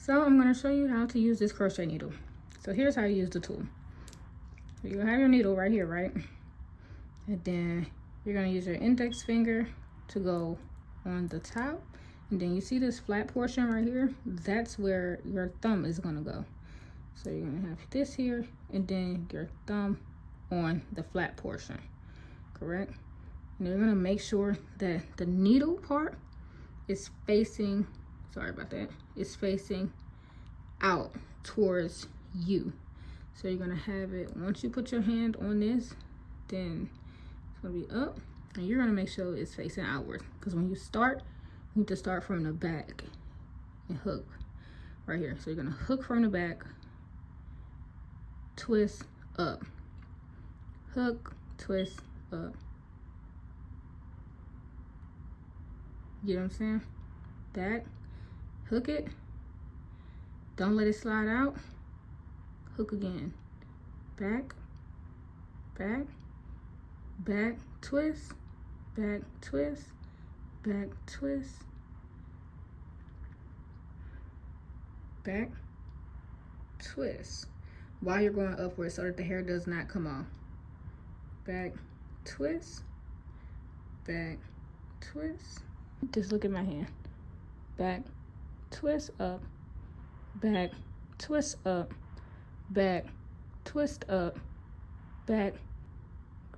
So I'm going to show you how to use this crochet needle. So here's how you use the tool. So you have your needle right here, right? And then you're going to use your index finger to go on the top. And then you see this flat portion right here? That's where your thumb is going to go. So you're going to have this here and then your thumb on the flat portion, correct? And you're going to make sure that the needle part is facing, sorry about that, is facing out towards you. So you're going to have it, once you put your hand on this, then it's going to be up, and you're going to make sure it's facing outward, because when you start, you need to start from the back and hook right here. So you're going to hook from the back, twist up, hook, twist up. You know what I'm saying? Back, hook it, don't let it slide out, hook again, back, back, back, twist, back, twist, back, twist, back, twist, while you're going upwards so that the hair does not come off. Back, twist, back, twist. Just look at my hand. Back, twist up, back, twist up, back, twist up, back,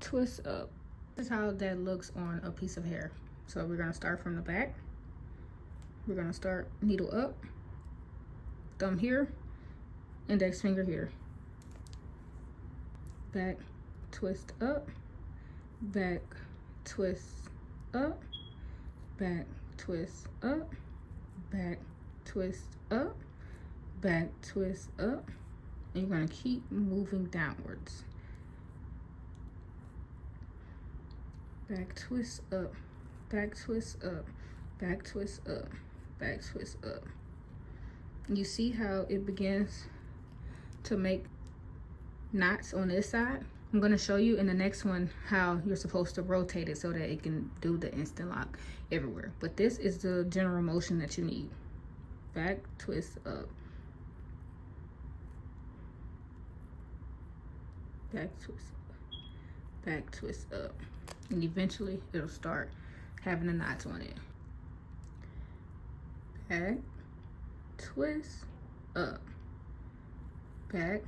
twist up. This is how that looks on a piece of hair. So we're gonna start from the back. We're gonna start needle up, thumb here, index finger here. Back, twist up, back, twist up, back, twist up, back, twist up, back, twist up, and you're going to keep moving downwards. Back, twist up, back, twist up, back, twist up, back, twist up. You see how it begins to make knots on this side? I'm going to show you in the next one how you're supposed to rotate it so that it can do the instant lock everywhere. But this is the general motion that you need. Back, twist up. Back, twist up. Back, twist up. And eventually it'll start having the knots on it. Back, twist up. Back,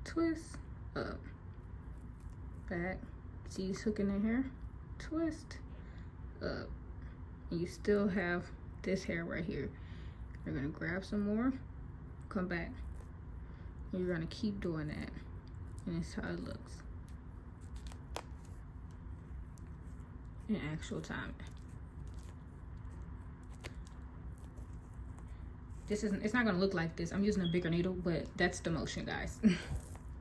twist up. Back, see it's hooking in here, twist up, and you still have this hair right here. You're gonna grab some more, come back, and you're gonna keep doing that, and it's how it looks in actual time. This isn't, it's not gonna look like this. I'm using a bigger needle, but that's the motion, guys.